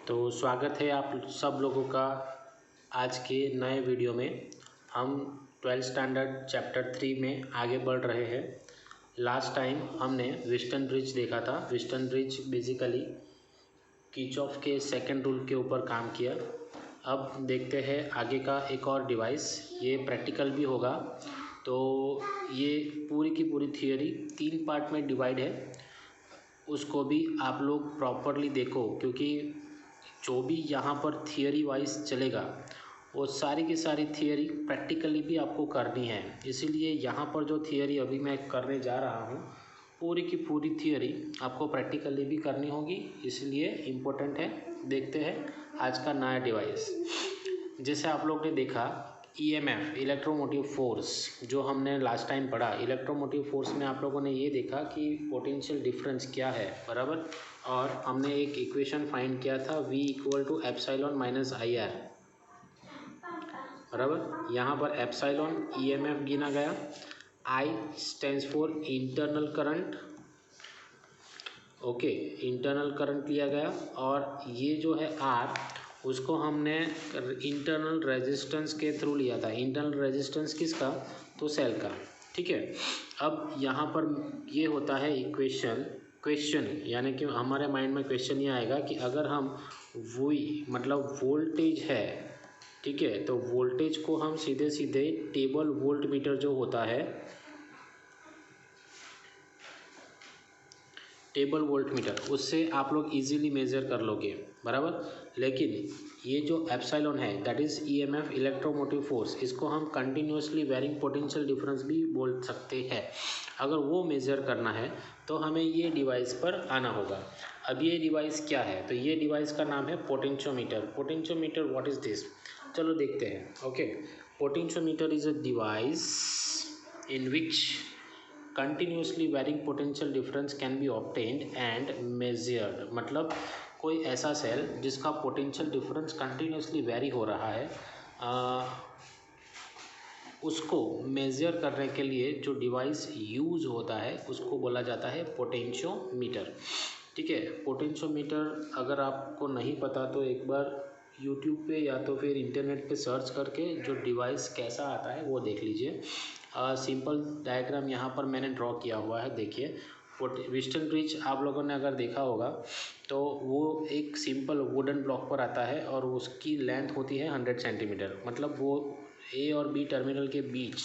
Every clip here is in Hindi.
तो स्वागत है आप सब लोगों का आज के नए वीडियो में। हम 12th स्टैंडर्ड चैप्टर 3 में आगे बढ़ रहे हैं। लास्ट टाइम हमने व्हिस्टन ब्रिज देखा था। व्हिस्टन ब्रिज बेसिकली किरचॉफ के सेकंड रूल के ऊपर काम किया। अब देखते हैं आगे का एक और डिवाइस, ये प्रैक्टिकल भी होगा। तो ये पूरी की पूरी थियोरी 3 पार्ट में डिवाइड है, उसको भी आप लोग प्रॉपरली देखो, क्योंकि जो भी यहाँ पर थियोरी वाइज चलेगा वो सारी की सारी थियोरी प्रैक्टिकली भी आपको करनी है। इसीलिए यहाँ पर जो थियोरी अभी मैं करने जा रहा हूँ, पूरी की पूरी थियोरी आपको प्रैक्टिकली भी करनी होगी, इसलिए इम्पोर्टेंट है। देखते हैं आज का नया डिवाइस। जैसे आप लोग ने देखा EMF इलेक्ट्रोमोटिव फोर्स, जो हमने लास्ट टाइम पढ़ा। इलेक्ट्रोमोटिव फोर्स में आप लोगों ने ये देखा कि पोटेंशियल डिफरेंस क्या है, बराबर। और हमने एक इक्वेशन फाइंड किया था V = एप्सिलॉन - IR, बराबर। यहाँ पर एप्सिलॉन EMF गिना गया, I stands for internal current, okay, internal current लिया गया। और ये जो है R, उसको हमने इंटरनल रेजिस्टेंस के थ्रू लिया था। इंटरनल रेजिस्टेंस किसका? तो सेल का, ठीक है। अब यहाँ पर ये होता है क्वेश्चन, यानी कि हमारे माइंड में क्वेश्चन ये आएगा कि अगर हम मतलब वोल्टेज है, ठीक है, तो वोल्टेज को हम सीधे सीधे टेबल वोल्ट मीटर जो होता है, टेबल वोल्ट मीटर, उससे आप लोग इजीली मेज़र कर लोगे, बराबर। लेकिन ये जो एप्सिलॉन है, that is EMF electromotive force, इसको हम कंटिन्यूसली वेरिंग पोटेंशियल डिफरेंस भी बोल सकते हैं। अगर वो मेज़र करना है तो हमें ये डिवाइस पर आना होगा। अब ये डिवाइस क्या है? तो ये डिवाइस का नाम है potentiometer. Potentiometer, what is this? चलो देखते हैं। Okay, potentiometer is a device in which continuously varying potential difference can be obtained and measured। मतलब कोई ऐसा सेल जिसका पोटेंशियल डिफरेंस कंटिन्यूसली वेरी हो रहा है, उसको मेज़र करने के लिए जो डिवाइस यूज़ होता है उसको बोला जाता है पोटेंशियोमीटर, ठीक है। पोटेंशियोमीटर अगर आपको नहीं पता तो एक बार यूट्यूब पे या तो फिर इंटरनेट पे सर्च करके जो डिवाइस कैसा आता है वो देख लीजिए। सिंपल डायग्राम यहाँ पर मैंने ड्रॉ किया हुआ है, देखिए। व्हिस्टन ब्रिज आप लोगों ने अगर देखा होगा तो वो एक सिंपल वुडन ब्लॉक पर आता है और उसकी लेंथ होती है 100 सेंटीमीटर। मतलब वो A और B टर्मिनल के बीच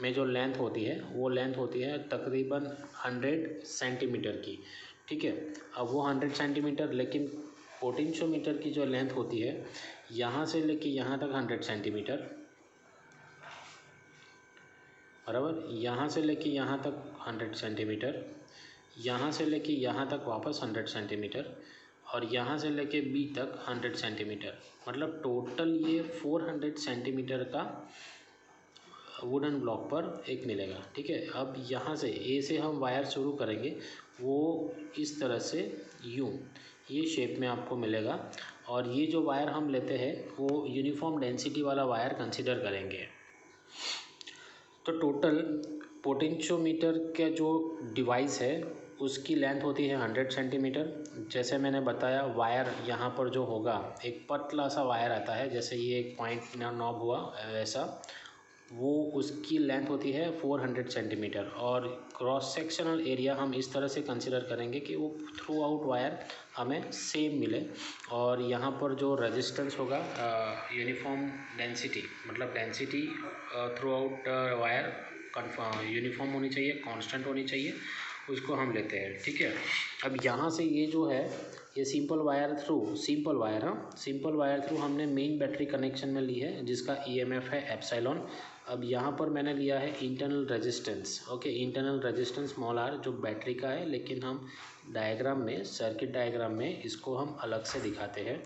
में जो लेंथ होती है वो लेंथ होती है तकरीबन 100 सेंटीमीटर की, ठीक है। अब वो 100 सेंटीमीटर, लेकिन पोटेंशियोमीटर की जो लेंथ होती है यहाँ से लेके यहाँ तक 100 सेंटीमीटर, बराबर। यहाँ से लेके यहाँ तक 100 सेंटीमीटर, यहाँ से लेके यहाँ तक वापस 100 सेंटीमीटर, और यहाँ से लेके B तक 100 सेंटीमीटर। मतलब टोटल ये 400 सेंटीमीटर का वुडन ब्लॉक पर एक मिलेगा, ठीक है। अब यहाँ से A से हम वायर शुरू करेंगे, वो इस तरह से यूँ ये शेप में आपको मिलेगा। और ये जो वायर हम लेते हैं वो यूनिफॉर्म डेंसिटी वाला वायर कंसिडर करेंगे। तो टोटल पोटेंशियोमीटर का जो डिवाइस है उसकी लेंथ होती है 100 सेंटीमीटर। जैसे मैंने बताया, वायर यहाँ पर जो होगा एक पतला सा वायर आता है, जैसे ये एक पॉइंट नॉब हुआ वैसा, वो उसकी लेंथ होती है 400 सेंटीमीटर। और क्रॉस सेक्शनल एरिया हम इस तरह से कंसिडर करेंगे कि वो थ्रू आउट वायर हमें सेम मिले। और यहाँ पर जो रेजिस्टेंस होगा, यूनिफॉर्म डेंसिटी, मतलब density through out wire uniform होनी चाहिए, कांस्टेंट होनी चाहिए, उसको हम लेते हैं, ठीक है। अब यहाँ से ये जो है ये सिंपल वायर थ्रू हमने मेन बैटरी कनेक्शन में ली है, जिसका EMF है एप्सिलॉन। अब यहाँ पर मैंने लिया है internal resistance, okay, internal resistance small r जो बैटरी का है, लेकिन हम डायग्राम में, सर्किट डायग्राम में इसको हम अलग से दिखाते हैं।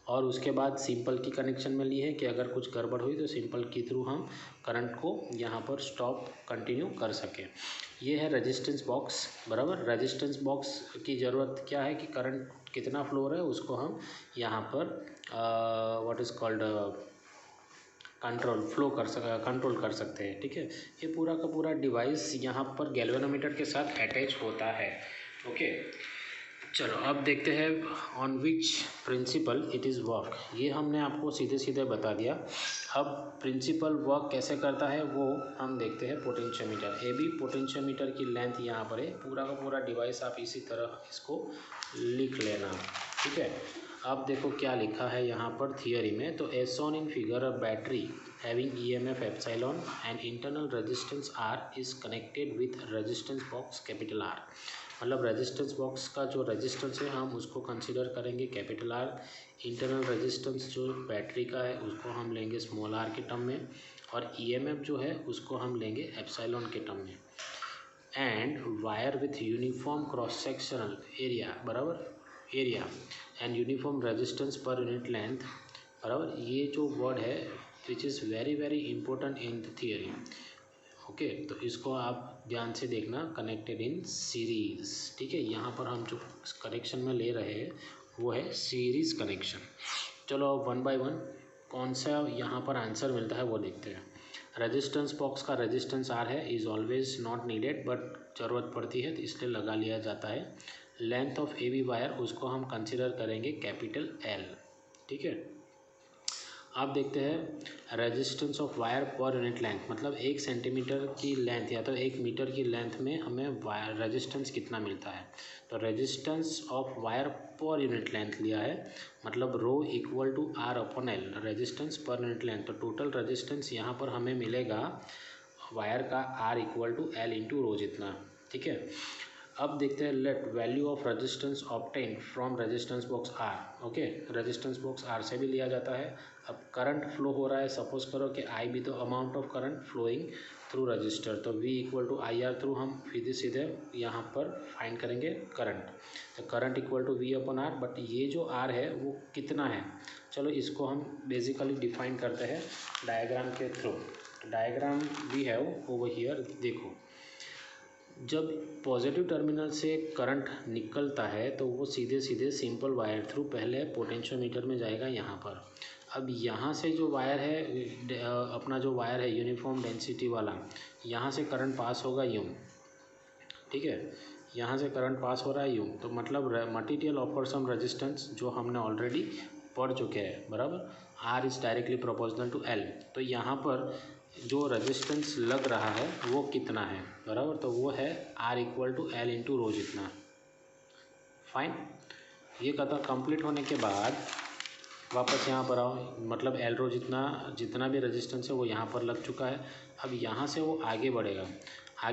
और उसके बाद सिंपल की कनेक्शन में ली है कि अगर कुछ गड़बड़ हुई तो सिंपल के थ्रू हम करंट को यहाँ पर स्टॉप कंटिन्यू कर सकें। ये है रेजिस्टेंस बॉक्स, बराबर। रेजिस्टेंस बॉक्स की ज़रूरत क्या है कि करंट कितना फ्लो हो रहा है उसको हम यहाँ पर व्हाट इज़ कॉल्ड कंट्रोल कर सकते हैं, ठीक है। ये पूरा का पूरा डिवाइस यहाँ पर गैल्वेनोमीटर के साथ अटैच होता है, ओके। चलो अब देखते हैं on which principle it is work. ये हमने आपको सीधे सीधे बता दिया। अब प्रिंसिपल वर्क कैसे करता है वो हम देखते हैं। पोटेंशियोमीटर, ए बी पोटेंशियोमीटर की लेंथ यहाँ पर है। पूरा का पूरा डिवाइस आप इसी तरह इसको लिख लेना, ठीक है। अब देखो क्या लिखा है यहाँ पर थियरी में। तो as shown in figure, a battery having EMF epsilon and internal resistance R is connected with resistance box capital R। मतलब रेजिस्टेंस बॉक्स का जो रेजिस्टेंस है हम उसको कंसीडर करेंगे कैपिटल R। इंटरनल रेजिस्टेंस जो बैटरी का है उसको हम लेंगे स्मॉल r के टर्म में, और EMF जो है उसको हम लेंगे एप्सिलॉन के टर्म में। And wire with uniform cross sectional area, बराबर, area and uniform resistance per unit length, बराबर। ये जो वर्ड है which is very very important in the theory, okay. तो इसको आप ध्यान से देखना, कनेक्टेड इन सीरीज, ठीक है। यहाँ पर हम जो कनेक्शन में ले रहे हैं वो है सीरीज कनेक्शन। चलो अब वन बाय वन कौन सा यहाँ पर आंसर मिलता है वो देखते हैं। रेजिस्टेंस बॉक्स का रेजिस्टेंस R है, is always not needed, but ज़रूरत पड़ती है तो इसलिए लगा लिया जाता है। लेंथ ऑफ AB वायर उसको हम कंसिडर करेंगे कैपिटल L, ठीक है। आप देखते हैं resistance of wire per unit length, मतलब 1 सेंटीमीटर की लेंथ या तो 1 मीटर की लेंथ में हमें वायर रेजिस्टेंस कितना मिलता है। तो resistance of wire per unit length लिया है, मतलब rho equal to R/L, resistance per unit length. तो टोटल रेजिस्टेंस यहाँ पर हमें मिलेगा वायर का R equal to L into rho जितना, ठीक है। अब देखते हैं let value of resistance obtain from resistance box R, okay. Resistance box R से भी लिया जाता है। अब करंट फ्लो हो रहा है, सपोज करो कि I भी, तो amount of current flowing through resistor, तो V equal to IR through हम सीधे सीधे यहाँ पर फाइंड करेंगे करंट। तो current equal to V/R, but ये जो R है वो कितना है, चलो इसको हम बेसिकली डिफाइन करते हैं डायग्राम के through. Diagram we have over here, देखो जब पॉजिटिव टर्मिनल से करंट निकलता है तो वो सीधे सीधे सिंपल वायर थ्रू पहले पोटेंशियोमीटर में जाएगा यहाँ पर। अब यहाँ से जो वायर है अपना जो वायर है यूनिफॉर्म डेंसिटी वाला, यहाँ से करंट पास होगा यूँ, ठीक है। यहाँ से करंट पास हो रहा है यूँ, तो मतलब मटेरियल ऑफर सम रेजिस्टेंस जो हमने ऑलरेडी पढ़ चुके हैं, बराबर। R is directly proportional to L, तो यहाँ पर जो रेजिस्टेंस लग रहा है वो कितना है, बराबर। तो वो है R equal to L into rho जितना, फाइन। ये कथा कंप्लीट होने के बाद वापस यहाँ पर आओ, मतलब L रो जितना भी रेजिस्टेंस है वो यहाँ पर लग चुका है। अब यहाँ से वो आगे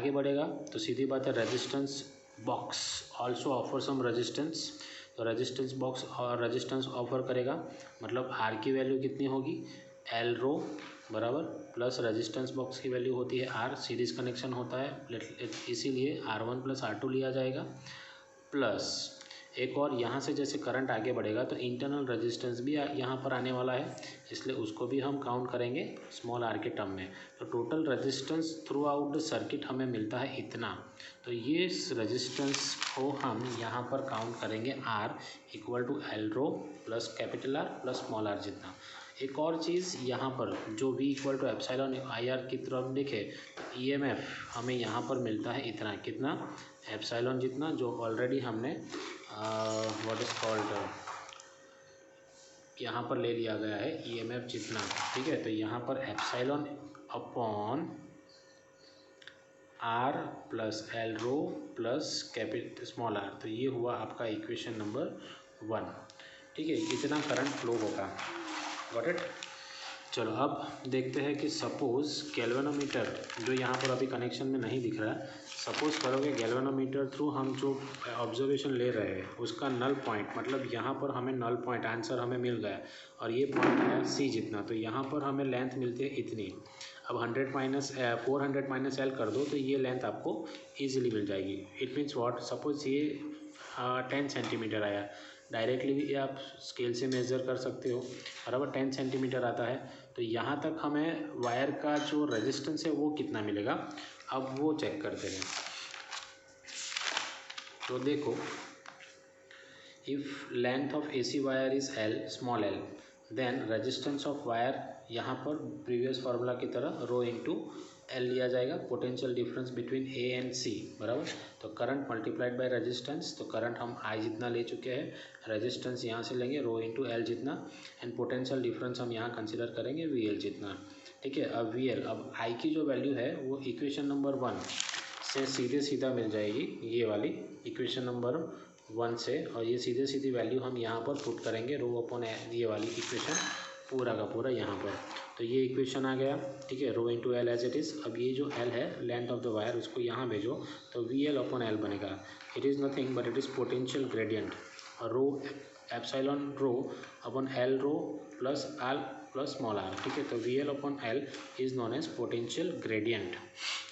बढ़ेगा तो सीधी बात है resistance box also offer some resistance, तो रेजिस्टेंस बॉक्स और रेजिस्टेंस ऑफर करेगा, मतलब R की वैल्यू कितनी होगी, L रो, बराबर, प्लस रेजिस्टेंस बॉक्स की वैल्यू होती है R, सीरीज कनेक्शन होता है इसीलिए R1 प्लस R2 लिया जाएगा, प्लस एक और यहाँ से जैसे करंट आगे बढ़ेगा तो इंटरनल रेजिस्टेंस भी यहाँ पर आने वाला है, इसलिए उसको भी हम काउंट करेंगे स्मॉल r के टर्म में। तो total resistance through out the circuit हमें मिलता है इतना, तो ये रेजिस्टेंस को हम यहाँ पर काउंट करेंगे R equal to L rho plus capital R plus small r जितना। एक और चीज़ यहाँ पर जो V equal to epsilon IR की तरफ देखे, EMF हमें यहाँ पर मिलता है इतना, कितना, एप्सिलॉन जितना, जो ऑलरेडी हमने व्हाट इज़ कॉल्ड यहाँ पर ले लिया गया है EMF जितना, ठीक है। तो यहाँ पर epsilon upon R plus L rho plus capital small r, तो ये हुआ आपका इक्वेशन नंबर 1, ठीक है। इतना करंट फ्लो होगा, गॉट इट। चलो अब देखते हैं कि सपोज़ गैल्वेनोमीटर जो यहाँ पर अभी कनेक्शन में नहीं दिख रहा है, सपोज़ करोगे गैल्वेनोमीटर थ्रू हम जो ऑब्जर्वेशन ले रहे हैं उसका नल पॉइंट, मतलब यहाँ पर हमें नल पॉइंट आंसर हमें मिल गया और ये पॉइंट है C जितना, तो यहाँ पर हमें लेंथ मिलती है इतनी। अब 400 माइनस L कर दो तो ये लेंथ आपको ईजिली मिल जाएगी। इट मीन्स व्हाट, सपोज ये 10 सेंटीमीटर आया, डायरेक्टली भी आप स्केल से मेज़र कर सकते हो, बराबर 10 सेंटीमीटर आता है, तो यहाँ तक हमें वायर का जो रेजिस्टेंस है वो कितना मिलेगा, अब वो चेक करते हैं। तो देखो, if length of AC wire is L, small l, then resistance of wire यहाँ पर प्रीवियस फार्मूला की तरह रो इंटू एल लिया जाएगा, potential difference between A and C बराबर। तो करंट मल्टीप्लाइड बाय रेजिस्टेंस, तो करंट हम आई जितना ले चुके हैं, रेजिस्टेंस यहाँ से लेंगे रो इंटू एल जितना, एंड पोटेंशियल डिफरेंस हम यहाँ कंसिडर करेंगे वी एल जितना। ठीक है, अब वी एल, अब आई की जो वैल्यू है वो इक्वेशन नंबर 1 से सीधे सीधा मिल जाएगी, ये वाली इक्वेशन नंबर 1 से, और ये सीधे सीधी वैल्यू हम यहाँ पर पुट करेंगे रो अपॉन ये वाली इक्वेशन पूरा का पूरा यहाँ पर। तो ये इक्वेशन आ गया। ठीक है, rho into L as it is. अब ये जो एल है लेंथ ऑफ द वायर, उसको यहाँ भेजो तो वी एल अपॉन एल बनेगा। It is nothing but it is potential gradient, और rho epsilon rho upon L rho plus L plus small R. ठीक है, तो V L upon L is known as potential gradient.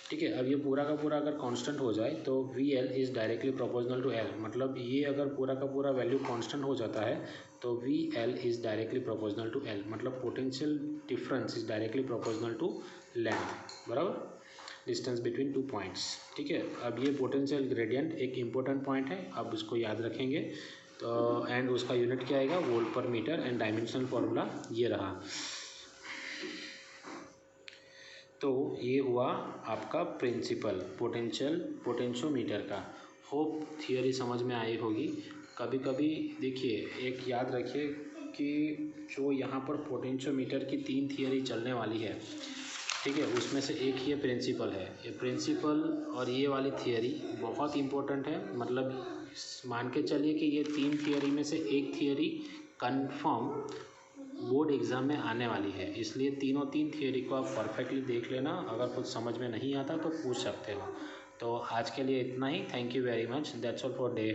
ठीक है, अब ये पूरा का पूरा अगर कांस्टेंट हो जाए तो V L is directly proportional to L, मतलब ये अगर पूरा का पूरा वैल्यू कांस्टेंट हो जाता है तो V L is directly proportional to L, मतलब potential difference is directly proportional to length बराबर, डिस्टेंस बिटवीन 2 पॉइंट्स। ठीक है, अब ये पोटेंशियल ग्रेडियंट एक इम्पोर्टेंट पॉइंट है, अब उसको याद रखेंगे। तो एंड उसका यूनिट क्या आएगा, वोल्ट पर मीटर, एंड डायमेंशनल फार्मूला ये रहा। तो ये हुआ आपका प्रिंसिपल पोटेंशियोमीटर का। होप थियरी समझ में आई होगी। कभी कभी देखिए, एक याद रखिए कि जो यहाँ पर पोटेंशियोमीटर की 3 थियरी चलने वाली है, ठीक है, उसमें से एक ये प्रिंसिपल है। ये प्रिंसिपल और ये वाली थियरी बहुत इम्पोर्टेंट है, मतलब मान के चलिए कि ये 3 थियरी में से एक थियरी कंफर्म बोर्ड एग्ज़ाम में आने वाली है, इसलिए तीनों 3 थियरी को आप परफेक्टली देख लेना। अगर कुछ समझ में नहीं आता तो पूछ सकते हो। तो आज के लिए इतना ही। Thank you very much, that's all for day.